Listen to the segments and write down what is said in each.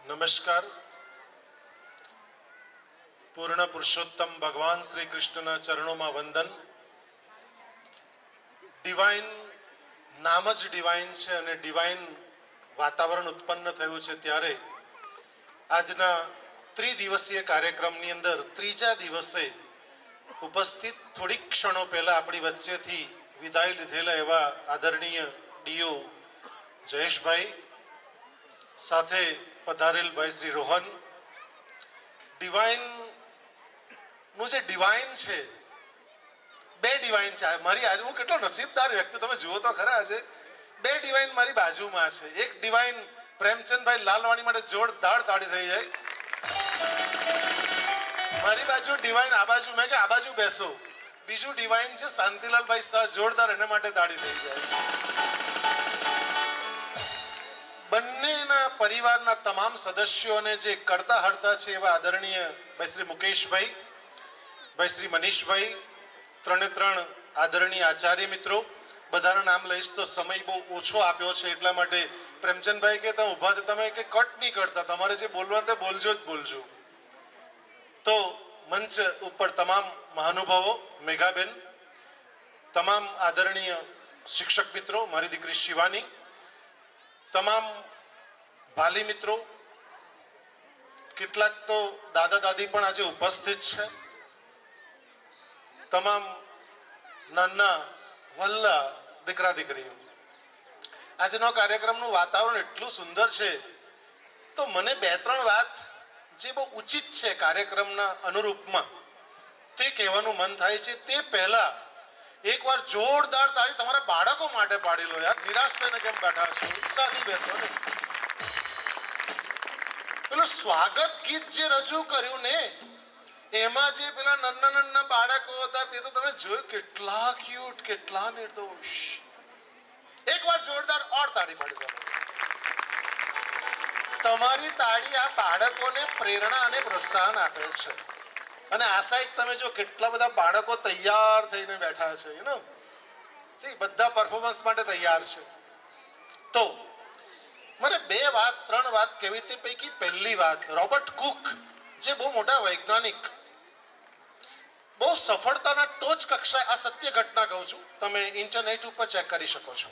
નમસ્કાર. પૂર્ણ પુરુષોત્તમ ભગવાન શ્રી કૃષ્ણના ચરણોમાં વંદન. ડિવાઇન નામ જ ડિવાઇન છે અને ડિવાઇન વાતાવરણ ઉત્પન્ન થયું છે ત્યારે આજના ત્રિદિવસીય કાર્યક્રમની અંદર ત્રીજા દિવસે ઉપસ્થિત થોડીક ક્ષણો પહેલા આપણી વચ્ચેથી વિદાય લીધેલા એવા આદરણીય ડીઓ જયેશભાઈ સાથે પધારેલ ભાઈ શ્રી રોહન. ડિવાઇન નું જે ડિવાઇન છે, બે ડિવાઇન છે મારી આજે. હું કેટલો નસીબદાર વ્યક્તિ, તમે જુઓ તો ખરા. આજે બે ડિવાઇન મારી બાજુમાં છે. એક ડિવાઇન પ્રેમચંદભાઈ લાલવાણી માટે જોરદાર તાળી થઈ જાય. મારી બાજુ ડિવાઇન આ બાજુ, મેં કે આ બાજુ બેસો. બીજું ડિવાઇન છે શાંતિલાલભાઈ શાહ, જોરદાર એના માટે તાળી થઈ જાય. બંનેના પરિવારના તમામ સદસ્યોને જે કરતા હરતા છે એવા આદરણીય ભાઈ શ્રી મુકેશભાઈ, ભાઈ શ્રી મનીષભાઈ, ત્રણે ત્રણ આદરણીય આચાર્ય મિત્રો. બધાના નામ લઈશ તો સમય બહુ ઓછો આપ્યો છે, એટલા માટે પ્રેમચંદભાઈ કે તમે ઊભા તમે કે કટ નહીં કરતા, તમારે જે બોલવાનું તે બોલજો જ બોલજો. તો મંચ ઉપર તમામ મહાનુભાવો, મેઘાબેન, તમામ આદરણીય શિક્ષક મિત્રો, મારી દીકરી શિવાની, તમામ વાલી મિત્રો, કેટલાક તો દાદા દાદી પણ આજે ઉપસ્થિત છે, તમામ નાના વલ્લા દીકરા દીકરીઓ. આજનો કાર્યક્રમનું વાતાવરણ એટલું સુંદર છે, તો મને બે ત્રણ વાત જે બહુ ઉચિત છે કાર્યક્રમના અનુરૂપમાં તે કહેવાનું મન થાય છે. તે પહેલા એકવાર જોરદાર તાળી તમારા બાળકો માટે પાડી લો યાર. નિરાશ થઈને કેમ બેઠા છો? ઉત્સાહથી બેસો ને. પેલું સ્વાગત ગીત જે રજૂ કર્યું ને, એમાં જે પેલા નાના નાના બાળકો હતા તે તો તમે જોયું, કેટલા ક્યુટ, કેટલા નિર્દોષ. એકવાર જોરદાર ઓર તાળી પાડી દો. તમારી તાળી આ બાળકોને પ્રેરણા અને પ્રોત્સાહન આપે છે. અને આ સાઈડ તમે જો કેટલા બધા બાળકો તૈયાર થઈને બેઠા છે, યુ નો, બધા પરફોર્મન્સ માટે તૈયાર છે. તો મને ત્રણ વાત કહેવી. તે પૈકી પહેલી વાત, રોબર્ટ કુક જે બહુ મોટા વૈજ્ઞાનિક, બહુ સફળતાના ટોચ કક્ષાએ, આ સત્ય ઘટના કહું છું, તમે ઇન્ટરનેટ ઉપર ચેક કરી શકો છો.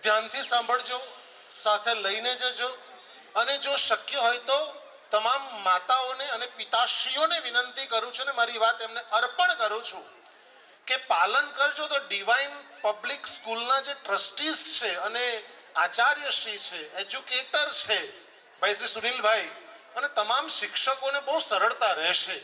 ધ્યાનથી સાંભળજો, સાથે લઈને જજો, અને જો શક્ય હોય તો તમામ માતાઓને અને પિતાશ્રીઓને વિનંતી કરું છું, ને મારી વાત એમને અર્પણ કરું છું કે પાલન કરજો. તો ડિવાઇન પબ્લિક સ્કૂલના જે ટ્રસ્ટીઝ છે અને આચાર્યશ્રી છે, એજ્યુકેટર છે, ભાઈ શ્રી સુનિલભાઈ, અને તમામ શિક્ષકોને બહુ સરળતા રહેશે.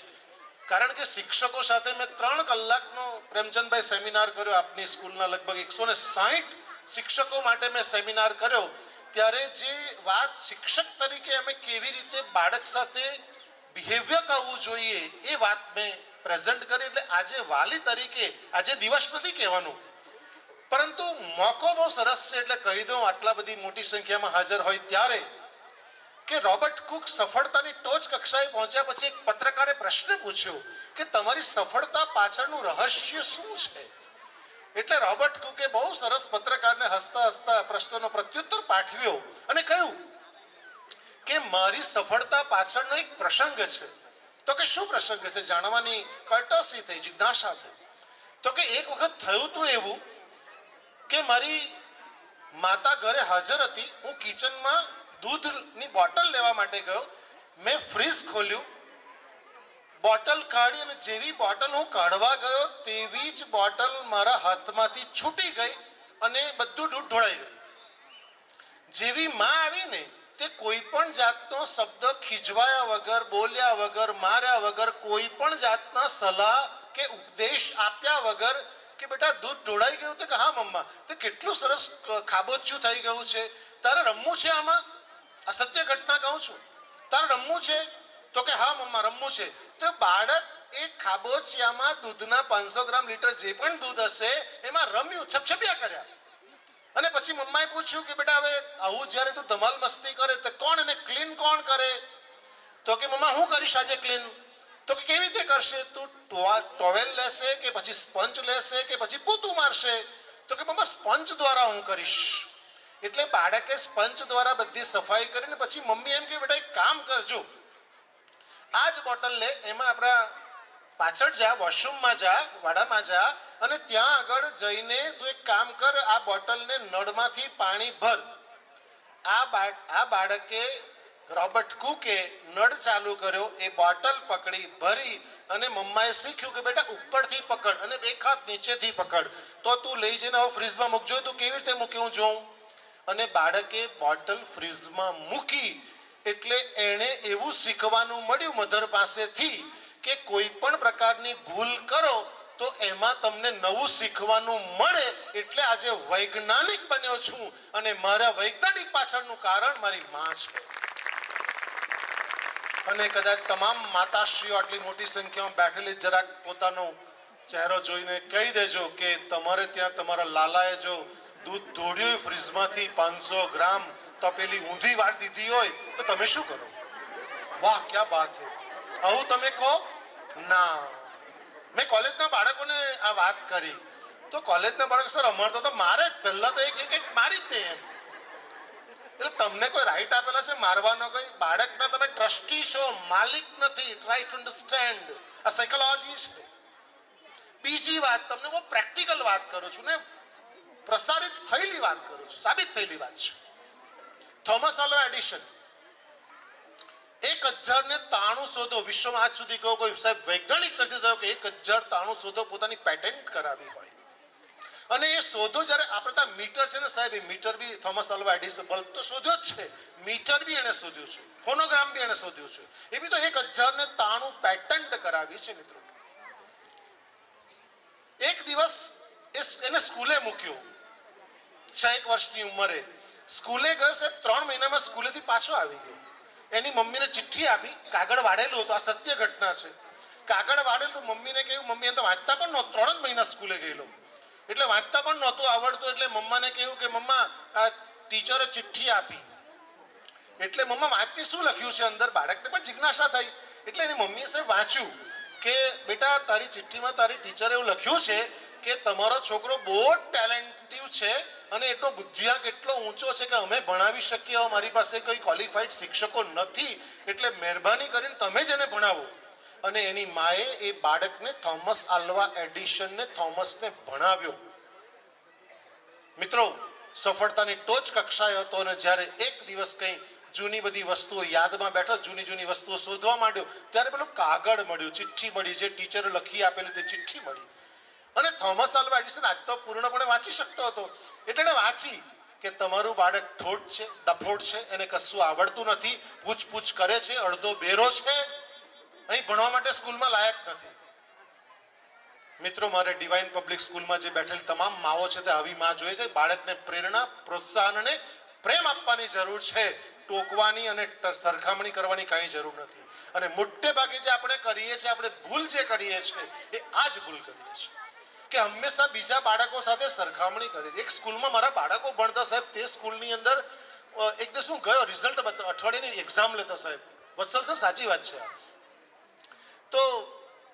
કારણ કે શિક્ષકો સાથે મેં 3 કલાકનો પ્રેમચંદભાઈ સેમિનાર કર્યો. આપની સ્કૂલના લગભગ 160 શિક્ષકો માટે મેં સેમિનાર કર્યો. ત્યારે જે વાત શિક્ષક તરીકે અમે કેવી રીતે બાળક સાથે બિહેવિયર કરવું જોઈએ એ વાત મેં પ્રેઝન્ટ કરી. એટલે આજે વાલી તરીકે, આજે દિવસ નથી કહેવાનું, પરંતુ મોકો બહુ સરસ છે એટલે કહી દઉં આટલા બધી મોટી સંખ્યામાં હાજર હોય ત્યારે, કે રોબર્ટ કુક સફળતાની ટોચ કક્ષાએ પહોંચ્યા પછી એક પત્રકારે પ્રશ્ન પૂછ્યો કે તમારી સફળતા પાછળનું રહસ્ય શું છે? એટલે રોબર્ટ કુકે બહુ સરસ પત્રકારને હસતા હસતા પ્રશ્નનો પ્રત્યુત્તર પાઠવ્યો અને કહ્યું કે મારી સફળતા પાછળનો એક પ્રસંગ છે. તો કે શું પ્રસંગ છે? જાણવાની કર્ટસી થઈ, જિજ્ઞાસા થઈ. તો કે એક વખત થયું હતું એવું કે મારી માતા ઘરે હાજર હતી. હું કિચનમાં દૂધની બોટલ લેવા માટે ગયો. મેં ફ્રીજ ખોલ્યું, બોટલ કાઢી, અને જેવી બોટલ હું કાઢવા ગયો તેવી જ બોટલ મારા હાથમાંથી છૂટી ગઈ અને બધું દૂધ ઢોળાઈ ગયું. જેવી માં આવી ને, તે કોઈ પણ જાતનો શબ્દ ખીજવાયા વગર, બોલ્યા વગર, માર્યા વગર, કોઈ પણ જાતના સલાહ કે ઉપદેશ આપ્યા વગર કે બેટા દૂધ ઢોળાઈ ગયું. તો કે હા મમ્મા, તો કેટલું સરસ ખાબોચિયું થઈ ગયું છે, તારે રમવું છે આમાં? આ સત્ય ઘટના કહું છું. તારે રમવું છે? તો કે હા મમ્મા રમવું છે. તો બાળક એ ખાબોચિયામાં દૂધના 500 ગ્રામ લીટર જે પણ દૂધ હશે એમાં રમ્યું, છપછપિયા કર્યા. અને પછી મમ્માએ પૂછ્યું કે બેટા હવે આવું જ્યારે તું ધમાલ મસ્તી કરે તો કોણ એને ક્લીન કોણ કરે? તો કે મમ્મા હું કરીશ આજે ક્લીન. તો કે કેવી રીતે કરશે? તું ટોવેલ લેશે કે પછી સ્પંજ લેશે કે પછી પોતું મારશે? તો કે મમ્મા સ્પંજ દ્વારા હું કરીશ. એટલે બાળકે સ્પંચ દ્વારા બધી સફાઈ કરીને પછી મમ્મી એમ કે બેટા એક કામ કરજો, આ જ બોટલ લે, એમાં આપણા પાછળ જા, વોશરૂમમાં જા, વાડામાં જા, અને ત્યાં આગળ જઈને તું એક કામ કર, આ બોટલને નળમાંથી પાણી ભર. આ બાળકે રોબર્ટ કુકે નળ ચાલુ કર્યો, એ બોટલ પકડી ભરી, અને મમ્માએ શીખ્યું કે બેટા ઉપરથી પકડ અને એક હાથ નીચેથી પકડ, તો તું લઈ જઈને હવે ફ્રીજમાં મૂકજો. તું કેવી રીતે મૂકી હું જોઉં. અને બાળકે બોટલ ફ્રીજમાં મૂકી એટલે એણે એવું શીખવાનું મળ્યું મધર પાસેથી કે કોઈ પણ પ્રકારની ભૂલ કરો તો એમાં તમને નવું શીખવાનું મળે. એટલે આજે વૈજ્ઞાનિક બન્યો છું, અને મારા વૈજ્ઞાનિક પાછળનું કારણ મારી માં છે. અને કદાચ તમામ માતાશ્રીઓ આટલી મોટી સંખ્યામાં બેઠેલી જરાક પોતાનો ચહેરો જોઈને કહી દેજો કે તમારે ત્યાં તમારા લાલાએ જો દૂધ ઢોળ્યું ફ્રીજમાંથી 500 ગ્રામ તપેલી ઊંધી વાર દીધી હોય તો તમે શું કરો? વાહ ક્યા બાત હે. આવું તમે કહો ના. મેં કોલેજના બાળકોને આ વાત કરી તો કોલેજના બાળકો સર અમારે તો મારે જ પહેલા તો એક મારી જ દે એમ. એટલે તમને કોઈ રાઈટ આપેલા છે મારવાનો? કોઈ બાળકના તમે ટ્રસ્ટી છો, માલિક નથી. Try to understand. આ સાયકોલોજી છે. બીજી વાત, તમને બહુ પ્રેક્ટિકલ વાત કરું છું ને, પ્રસારિત થયેલી વાત કરું છું, સાબિત થયેલી વાત છે. થોમસ આલ્વા એડિશન 1093 શોધો વિશ્વમાં આજ સુધી કોઈ સાહેબ વૈજ્ઞાનિક નથી થયો કે 1093 શોધો પોતાની પેટેન્ટ કરાવી હોય. અને એ શોધો જ્યારે આપણે ત્યાં મીટર છે ને સાહેબ, એ મીટર બી થોમસ આલ્વા એડિશન બલ્બ તો શોધ્યો જ છે, મીટર બી એને શોધ્યું છે, ફોનોગ્રામ બી એને શોધ્યું છે, એ બી તો 1093 પેટન્ટ કરાવી છે. મિત્રો એક દિવસ એને સ્કૂલે મૂક્યો, 6 વર્ષની ઉંમરે સ્કૂલે ગયો સાહેબ. 3 મહિનામાં સ્કૂલેથી પાછો આવી ગયો. એની મમ્મીને ચિઠ્ઠી આપી, કાગળ વાળેલું હતું, આ સત્ય ઘટના છે. કાગળ વાળેલું, મમ્મીને કહ્યું, મમ્મી એ તો વાંચતા પણ નહોતું, 3 જ મહિના સ્કૂલે ગયેલો એટલે વાંચતા પણ નહોતું આવડતું. એટલે મમ્માને કહ્યું કે મમ્મા આ ટીચરે ચિઠ્ઠી આપી. એટલે મમ્મા વાંચતી શું લખ્યું છે અંદર? બાળકને પણ જિજ્ઞાસા થઈ. એટલે એની મમ્મીએ સાહેબ વાંચ્યું કે બેટા તારી ચિઠ્ઠીમાં તારી ટીચરે એવું લખ્યું છે કે તમારો છોકરો બહુ જ ટેલેન્ટિવ છે અને એટલો બુદ્ધિઆંક એટલો ઊંચો છે કે અમે ભણાવી શકીએ, અમારી પાસે કોઈ ક્વોલિફાઈડ શિક્ષકો નથી, એટલે મહેરબાની કરીને તમે જ એને ભણાવો. અને એની માએ એ બાળકને થોમસ આલ્વા એડિશનને થોમસને ભણાવ્યો. મિત્રો સફળતાની ટોચ કક્ષાએ હતો, અને જ્યારે એક દિવસ કંઈ જૂની બધી વસ્તુઓ યાદમાં બેઠો, જૂની વસ્તુઓ શોધવા માંડ્યો, ત્યારે પેલું કાગળ મળ્યું, ચિઠ્ઠી મળી, જે ટીચરે લખી આપેલી તે ચિઠ્ઠી મળી. અને થોમસ આલ્વા એડિસન આજ તો પૂર્ણપણે વાંચી શકતો હતો. એટલે એને વાંચી કે તમારું બાળક ઠોઠ છે, ડફોડ છે, એને કશું આવડતું નથી, પૂછપૂછ કરે છે, અડધો બેરો છે, અહીં ભણવા માટે સ્કૂલમાં લાયક નથી. મિત્રો મારે ડિવાઇન પબ્લિક સ્કૂલમાં જે બેઠેલી તમામ માઓ છે તે આવી માં જોઈએ છે. બાળકને પ્રેરણા, પ્રોત્સાહન અને પ્રેમ આપવાની જરૂર છે. ટોકવાની અને સરખામણી કરવાની કાંઈ જરૂર નથી. અને મોટે ભાગે જે આપણે કરીએ છીએ, આપણે ભૂલ જે કરીએ છીએ એ આ જ ભૂલ કરીએ છીએ કે હંમેશા બીજા બાળકો સાથે સરખામણી કરીએ છીએ. એક સ્કૂલમાં મારા બાળકો ભણતા સાહેબ, તે સ્કૂલની અંદર એક દિવસ હું ગયો, રિઝલ્ટ અઠવાડિયાની એક્ઝામ લેતા સાહેબ. વત્સલ સર સાચી વાત છે. તો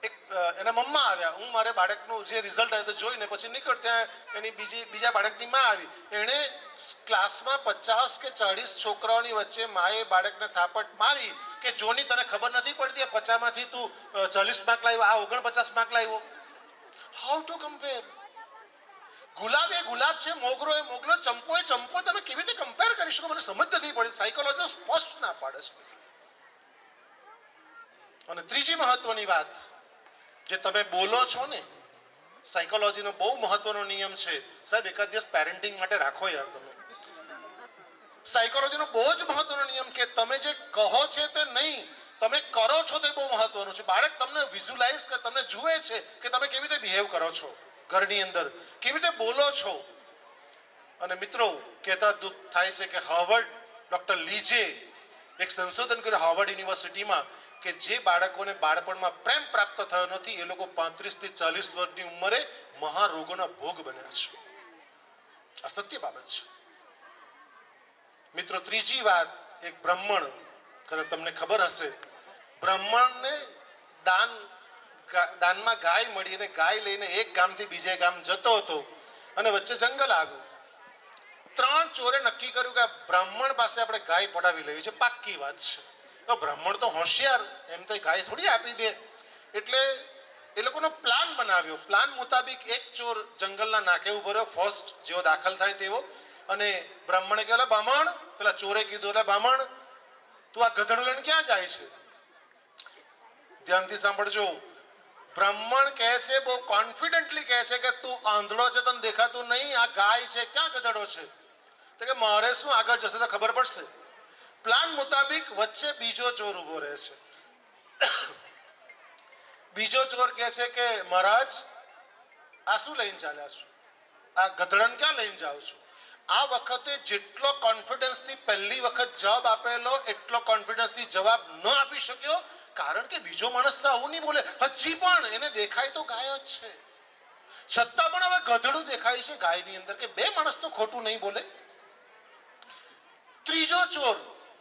એક એના મમ્મા આવ્યા, હું મારે બાળકનું જે રિઝલ્ટ આવ્યું તો જોઈને પછી નીકળ. ત્યાં એની બીજા બાળકની માં આવી. એણે ક્લાસમાં 50 કે 40 છોકરાઓની વચ્ચે માએ બાળકને થાપટ મારી કે જોની તને ખબર નથી પડતી, 50 માંથી તું 40 માર્ક લાવ્યો, આ 49 માર્ક લાવ્યો. How to compare? ગુલાબ એ ગુલાબ છે, મોગરો એ મોગરો, ચંપો એ ચંપો. તમે કેવી રીતે કમ્પેર કરી શકો? મને સમજ નથી પડી. સાયકોલોજી સ્પષ્ટ ના પાડે છે. અને ત્રીજી મહત્વની વાત, જે તમે બોલો છો ને, સાયકોલોજીનો બહુ મહત્વનો નિયમ છે સાહેબ. એકાદ દિવસ પેરેન્ટિંગ માટે રાખો યાર. તમે સાયકોલોજીનો બહુ જ મહત્વનો નિયમ કે તમે જે કહો છે તે નહીં, તમે કરો છો તે બહુ મહત્વનું છે. બાળક તમને વિઝ્યુલાઇઝ કરે, તમને જુએ છે કે તમે કેવી રીતે બિહેવ કરો છો ઘરની અંદર, કેવી રીતે બોલો છો. અને મિત્રો કહેતા દુઃખ થાય છે કે હાર્વર્ડ ડોક્ટર લીજે એક સંશોધન કર્યું હાર્વર્ડ યુનિવર્સિટીમાં કે જે બાળકોને બાળપણમાં પ્રેમ પ્રાપ્ત થયો નથી, એ લોકો 35 થી 40 વર્ષની ઉંમરે મહારોગોના ભોગ બન્યા છે. આ સત્ય બાબત છે. મિત્રો ત્રીજી વાત, એક બ્રાહ્મણ, કદાચ તમને ખબર હશે, બ્રાહ્મણને દાનમાં ગાય મળી અને ગાય લઈને એક ગામથી બીજે ગામ જતો હતો અને વચ્ચે જંગલ આવ્યું. ત્રણ ચોરે નક્કી કર્યું કે બ્રાહ્મણ પાસે આપણે ગાય પડાવી લેવી છે, પાક્કી વાત છે. તો બ્રાહ્મણ તો હોશિયાર, એમ તો ગાય થોડી આપી દે. એટલે એ લોકોનો પ્લાન બનાવ્યો. પ્લાન મુતાબિક એક ચોર જંગલના નાકે ઉભો રહ્યો, ફર્સ્ટ જેવો દાખલ થાય તેવો, અને બ્રાહ્મણે કહ્યું, બામણ, પેલા ચોરે કીધું, બામણ તું આ ગધેડું લઈને ક્યાં જાય છે? ધ્યાનથી સાંભળજો. બ્રાહ્મણ કહે છે, બહુ કોન્ફિડન્ટલી કહે છે કે તું આંધળો છે, તને દેખાતું નહીં, આ ગાય છે, ક્યાં ગધેડો છે? તો કે મારે શું, આગળ જશે તો ખબર પડશે. પ્લાન મુતાબિક વચ્ચે બીજો ચોર ઉભો રહે છે. બીજો ચોર કહે છે કે મહારાજ, આ શું લઈને ચાલ્યા છો? આ ગધેડાને ક્યાં લઈને જાવ છો? આ વખતે જેટલો કોન્ફિડન્સથી પહેલી વખત જવાબ આપેલો એટલો કોન્ફિડન્સથી જવાબ ન આપી શક્યો, કારણ કે બીજો માણસ તો આવું નહીં બોલે. હજી પણ એને દેખાય તો ગાય જ છે, છતાં પણ હવે ગધેડું દેખાય છે ગાયની અંદર, કે બે માણસ તો ખોટું નહીં બોલે. ત્રીજો ચોર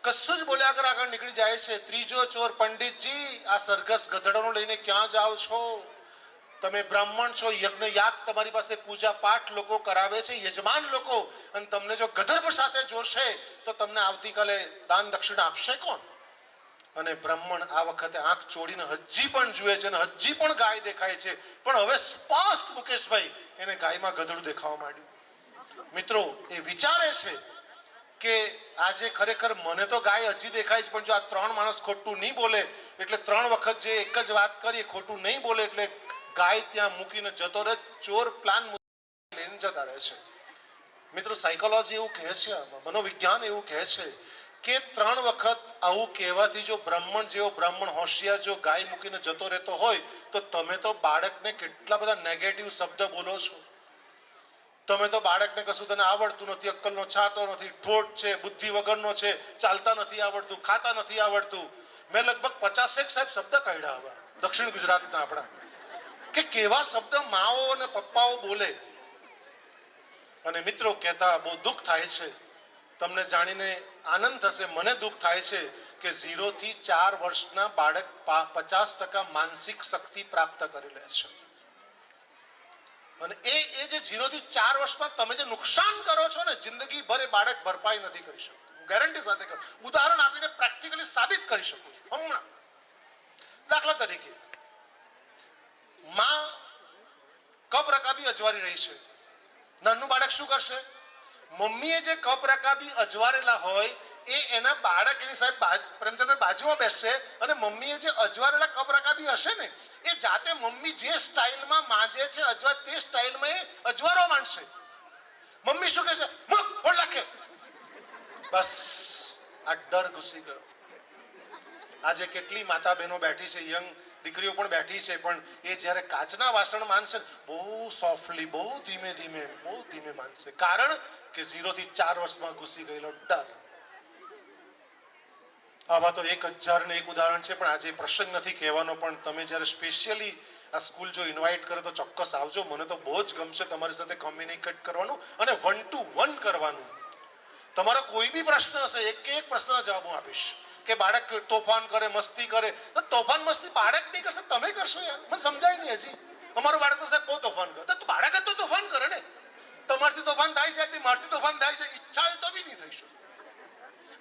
કશું જ બોલ્યા આગળ આગળ નીકળી જાય છે. ત્રીજો ચોર, પંડિતજી, આ સરઘસ ગધેડાનો લઈને ક્યાં જાઓ છો? તમે બ્રાહ્મણ છો, યજ્ઞ યાગ તમારી પાસે પૂજા પાઠ લોકો કરાવે છે, યજમાન લોકો, અને તમને જો ગધર્વ સાથે જોશે તો તમને આવતીકાલે દાન દક્ષિણા આપશે કોણ? અને બ્રાહ્મણ આ વખતે આંખ ચોડીને હજી પણ જુએ છે, અને હજી પણ ગાય દેખાય છે, પણ હવે સ્પષ્ટ મુકેશભાઈ એને ગાયમાં ગધેડું દેખાવા માંડ્યું. મિત્રો, એ વિચારે છે કે આજે ખરેખર મને તો ગાય હજી દેખાય છે, પણ જો આ ત્રણ માણસ ખોટું નહીં બોલે, એટલે ત્રણ વખત જે એક જ વાત કરી ખોટું નહીં બોલે, એટલે ગાય ત્યાં મૂકીને જતો રહે. ચોર પ્લાન લઈને જતા રહે છે. મિત્રો, સાયકોલોજી એવું કહે છે, મનોવિજ્ઞાન એવું કહે છે કે ત્રણ વખત આવું કહેવાથી જો બ્રાહ્મણ જેવો બ્રાહ્મણ હોશિયાર જો ગાય મૂકીને જતો રહેતો હોય, તો તમે તો બાળકને કેટલા બધા નેગેટિવ શબ્દ બોલો છો. તમે તો બાળકને કશું તને આવડતું નથી, અક્કલનો છાંટો નથી, ઠોઠ છે, બુદ્ધિ વગરનો છે, ચાલતા નથી આવડતું, ખાતા નથી આવડતું. મેં લગભગ 50 સાહેબ શબ્દ કાઢ્યા હવે દક્ષિણ ગુજરાતના આપણા, કે કેવા શબ્દ માઓ અને પપ્પાઓ બોલે. અને મિત્રો, કહેતા બહુ દુઃખ થાય છે, તમને જાણીને આનંદ થશે, મને દુઃખ થાય છે કે 0 થી 4 વર્ષના બાળક 50% માનસિક શક્તિ પ્રાપ્ત કરી લે છે. અને એ જે 0 થી 4 વર્ષમાં તમે જે નુકસાન કરો છો ને, જિંદગી ભર એ બાળક ભરપાઈ નથી કરી શકતું. ગેરંટી સાથે કહું, ઉદાહરણ આપીને પ્રેક્ટિકલી સાબિત કરી શકું છું હમણાં. દાખલા તરીકે, માં કપ રકાબી અજવારી રહી છે, નાનું બાળક શું કરશે? મમ્મીએ જે કપ રકાબી અજવારેલા હોય એ એના બાળક એની સાહેબ પ્રેમચંદ્ર બાજુમાં બેસશે, અને મમ્મીએ જે અજવારેલા કપ રકાબી હશે ને, એ જાતે મમ્મી જે સ્ટાઇલમાં માજે છે અજવા, તે સ્ટાઇલમાં એ અજવારવા માંડશે. મમ્મી શું કહેશે? મૂક, ફોડ નાખે. બસ આ ડર ઘૂસી ગયો. આજે કેટલી માતા બહેનો બેઠી છે, યંગ દીકરીઓ પણ બેઠી છે, પણ એ જ્યારે કાચના વાસણ માનશે બહુ સોફ્ટલી, બહુ ધીમે ધીમે માનશે, કારણ કે 0 થી 4 વર્ષમાં ઘૂસી ગયેલો ડર. આવા તો 1000 ને એક ઉદાહરણ છે, પણ આજે પ્રસંગ નથી કહેવાનો. પણ તમે જ્યારે સ્પેશિયલી આ સ્કૂલ જો ઇન્વાઇટ કરે તો ચોક્કસ આવજો. મને તો બહુ જ ગમશે તમારી સાથે કોમ્યુનિકેટ કરવાનું અને 1 to 1 કરવાનું. તમારો કોઈ બી પ્રશ્ન હશે, એક પ્રશ્નના જવાબ હું આપીશ. કે બાળક તોફાન કરે, મસ્તી કરે, તો તોફાન મસ્તી બાળક નહીં કરશે, તમે કરશો યાર. મને સમજાય નહીં હજી. અમારું બાળક તો સાહેબ બહુ તોફાન કરે, તો બાળક જ તો તોફાન કરે ને. તમારથી તોફાન થાય છે, મારથી તોફાન થાય છે, ઈચ્છા હોય તો બી નહીં થઈ શકે.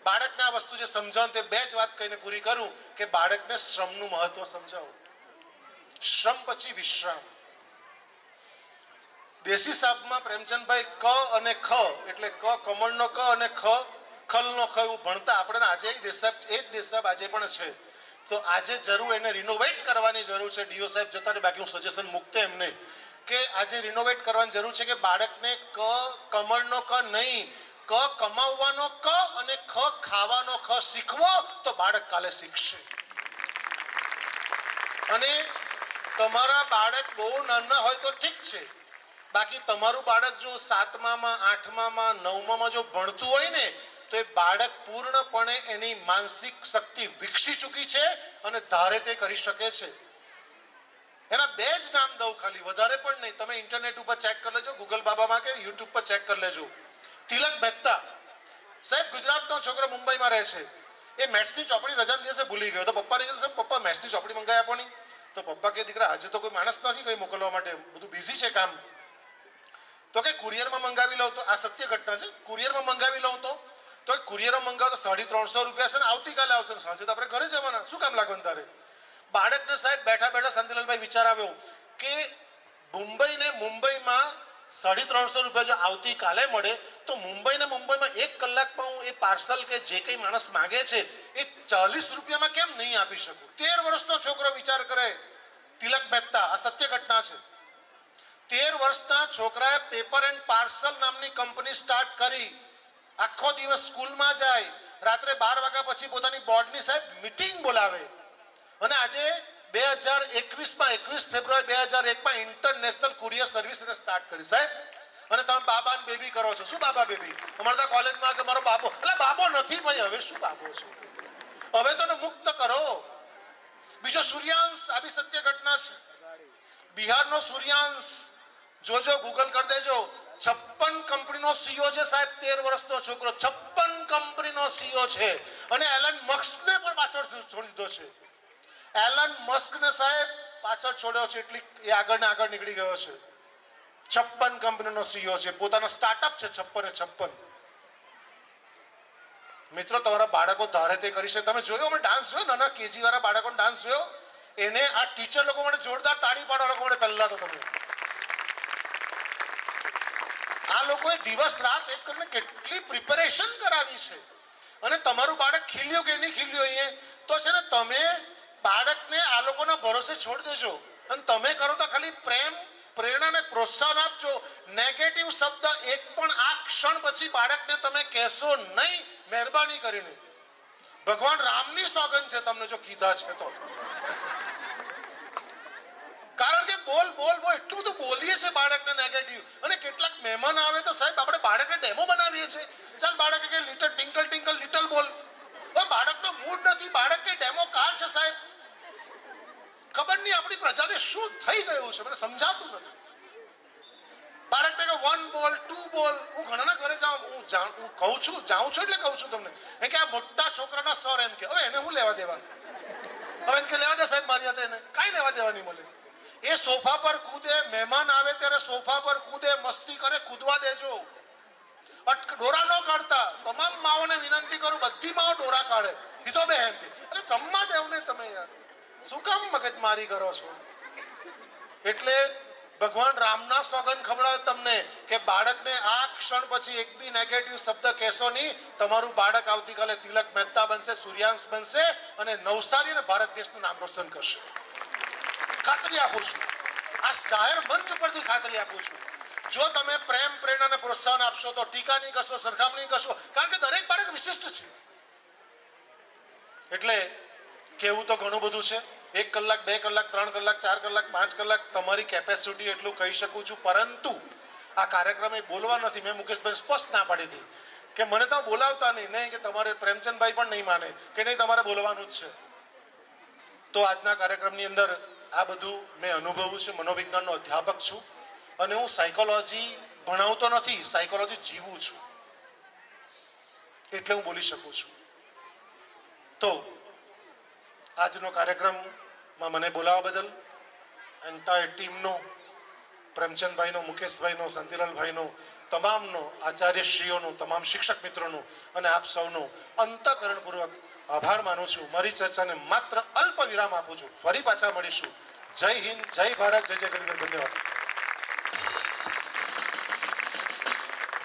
બાળકને આ વસ્તુ જે સમજાવું, તે બે જ વાત કહીને પૂરી કરું કે બાળકને શ્રમનું મહત્વ સમજાવો. શ્રમ પછી વિશ્રામ. દેશી શાબ્દમાં પ્રેમચંદભાઈ ક અને ખ, એટલે ક કમળનો ક અને ખ ખલનો ખ એવું ભણતા આપણે. આજે એ જ દેસાબ આજે પણ છે. તો આજે જરૂર એને રિનોવેટ કરવાની જરૂર છે. ડીઓ સાહેબ જતા ને, બાકી હું સજેશન મૂકતે એમને કે આજે રિનોવેટ કરવાની જરૂર છે, કે બાળકને ક કમળનો ક નહીં, ક કમાવવાનો ક અને ખ ખાવાનો ખ શીખવો, તો બાળક કાલે શીખશે. અને તમારા બાળક બહુ નાના હોય તો ઠીક છે, બાકી તમારું બાળક જો 7મામાં 8મામાં 9મામાં જો ભણતું હોય ને, તો એ બાળક પૂર્ણપણે એની માનસિક શક્તિ વિકસી ચૂકી છે અને ધારે તે કરી શકે છે. એના બે જ નામ દઉં ખાલી, વધારે પણ નહીં. તમે ઇન્ટરનેટ ઉપર ચેક કરી લેજો, ગૂગલ બાબામાં કે યુટ્યુબ પર ચેક કરી લેજો. તિલક મહેતા સાહેબ ગુજરાતનો છોકરો, મુંબઈમાં રહે છે. એ મેથ્સની ચોપડી રજાના દિવસે ભૂલી ગયો, તો પપ્પાને કીધું સાહેબ પપ્પા મેથ્સની ચોપડી મંગાવી આપો નહીં. તો પપ્પા કે દીકરા આજે તો કોઈ માણસ નથી કઈ મોકલવા માટે, બધું બિઝી છે કામ. તો કે કુરિયરમાં મંગાવી લઉં તો આ સત્ય ઘટના છે, કુરિયરમાં મંગાવી લઉં તો કુરિયરમાં મંગાવો તો 350 રૂપિયા છે ને આવતીકાલે આવશે, સાંજે તો આપણે ઘરે જવાના, શું કામ લાગવાનું તારે? બાળકને સાહેબ બેઠા બેઠા શાંતિલાલભાઈ વિચાર આવ્યો કે મુંબઈ ને મુંબઈમાં 350 રૂપિયા જો આવતીકાલે મળે તો મુંબઈમાં 1 કલાકમાં હું એ પાર્સલ કે જે કંઈ માણસ માગે છે એ 40 રૂપિયામાં કેમ નહીં આપી શકું? 13 વર્ષનો છોકરો વિચાર કરે, તિલક મહેતા, આ સત્ય ઘટના છે. 13 વર્ષના છોકરાએ પેપર એન્ડ પાર્સલ નામની કંપની સ્ટાર્ટ કરી, આખો દિવસ સ્કૂલમાં જાય, રાત્રે 12 વાગ્યા પછી પોતાની બોર્ડની સાહેબ મીટિંગ બોલાવે અને આજે 2021 ફેબ્રુઆરી 2001 ઇન્ટરનેશનલ કુરિયર સર્વિસ સ્ટાર્ટ કરી સાહેબ. અને તમે બાબા ને બેબી કરો છો, શું બાબા બેબી? અમારે તો કોલેજમાં કે મારો બાબો, એટલે બાબો નથી ભાઈ, હવે શું બાબો છો? હવે તો મુક્ત કરો. બીજો સૂર્યાંશ, આ બી સત્ય ઘટના છે. બિહારનો સૂર્યાંશ જોજો, ગૂગલ કરી દેજો. 56 કંપનીનો સીઓ છે સાહેબ, 13 વર્ષનો છોકરો 56 કંપનીનો સીઓ છે. અને એલન મસ્કને પણ પાછળ છોડી દીધો છે. એલન મસ્કને સાહેબ પાછળ છોડ્યો છે, એટલી એ આગળ ને આગળ નીકળી ગયો છે. 56 કંપનીનો સીઓ છે, પોતાનો સ્ટાર્ટઅપ છે 56 ને 56. મિત્રો, તમારા બાળકો ધારે તે કરી છે. તમે જોયો અમે ડાન્સ જોયો, નાના કેજી વાળા બાળકોનો ડાન્સ જોયો? એને આ ટીચર લોકો માટે જોરદાર તાળી પાડવા લોકો માટે પહેલા તો તમે આ લોકોએ દિવસ રાત એક કરીને કેટલી પ્રિપેરેશન કરાવી છે. અને તમારું બાળક ખીલ્યું કે નહીં ખીલ્યું અહીંયા તો છે ને, તમે બાળકને આ લોકોના ભરોસે છોડી દેજો અને તમે કરો તો ખાલી પ્રેમ, પ્રેરણા ને પ્રોત્સાહન આપજો. નેગેટિવ શબ્દ એક પણ આ ક્ષણ પછી બાળકને તમે કહેશો નહીં, મહેરબાની કરીને. ભગવાન રામની સોગંદ છે તમને જો કીધા છે તો. કારણ કે બોલ બોલ બોલ એટલું બધું બોલીએ છે બાળકને નેગેટિવ. અને કેટલાક મહેમાન આવે તો સાહેબ આપણે બાળકને ડેમો બનાવીએ છીએ. ચાલ બાળક કે લિટલ ટિંકલ ટિંકલ લિટલ બોલ, બાળકનો મૂડ નથી, બાળક કે ડેમો કાર છે સાહેબ. ખબર નહીં આપણી પ્રજાને શું થઈ ગયું છે, મને સમજાતું નથી. બાળકને કે 1 બોલ 2 બોલ. હું ઘણાના ઘરે હું કહું છું, જાઉં છું એટલે કહું છું તમને, એ કે આ મોટા છોકરાના સર એમ કે, હવે એને હું લેવા દેવા? હવે એને કે લેવા દે સાહેબ, મારી હાથે એને કાંઈ લેવા દેવા નહીં મળે. એ સોફા પર કૂદે, મહેમાન આવે ત્યારે સોફા પર કૂદે, મસ્તી કરે, કૂદવા દેજો. ડોરા ન કાઢતા. તમામ માઓને વિનંતી કરું, બધી માઓ ડોરા કાઢે, કીધો બે એમ કે અરે રમવા દેવ ને તમે યાર, શું કામ મગજમારી કરો છો? એટલે ભગવાન રામના સોગંદ ખવડાવે તમને કે બાળકને આ ક્ષણ પછી એક બી નેગેટિવ શબ્દ કહેશો નહીં. તમારું બાળક આવતીકાલે તિલક મહેતા બનશે, સૂર્યાંશ બનશે અને નવસારી અને ભારત દેશનું નામ રોશન કરશે. ખાતરી આપું છું, આ જાહેર મંચ પરથી ખાતરી આપું છું. જો તમે પ્રેમ, પ્રેરણા અને પ્રોત્સાહન આપશો તો ટીકા નહીં કરશો, સરખામણી કરશો, કારણ કે દરેક બાળક વિશિષ્ટ છે. એટલે કેવું તો ઘણું બધું છે. 1 કલાક 2 કલાક 3 કલાક 4 કલાક 5 કલાક તમારી કેપેસિટી એટલું કહી શકું છું. પરંતુ આ કાર્યક્રમ એ બોલવા નથી. મેં મુકેશભાઈ સ્પષ્ટ ના પાડી હતી કે મને તો બોલાવતા નહીં કે તમારે પ્રેમચંદભાઈ પણ નહીં માને કે નહીં તમારે બોલવાનું જ છે. તો આજના કાર્યક્રમની અંદર આ બધું મેં અનુભવ્યું છે. મનોવિજ્ઞાનનો અધ્યાપક છું અને હું સાયકોલોજી ભણાવતો નથી, સાયકોલોજી જીવું છું, એટલે હું બોલી શકું છું. તો આજનો કાર્યક્રમમાં મને બોલાવવા બદલ એન્ટાયર ટીમનો, પ્રેમચંદભાઈનો, મુકેશભાઈનો, શાંતિલાલભાઈનો, તમામનો, આચાર્યશ્રીઓનો, તમામ શિક્ષક મિત્રોનો અને આપ સૌનો અંતઃકરણપૂર્વક આભાર માનું છું. મારી ચર્ચાને માત્ર અલ્પ વિરામ આપું છું. ફરી પાછા મળીશું. જય હિન્દ, જય ભારત, જય જય ગણેશ. ધન્યવાદ.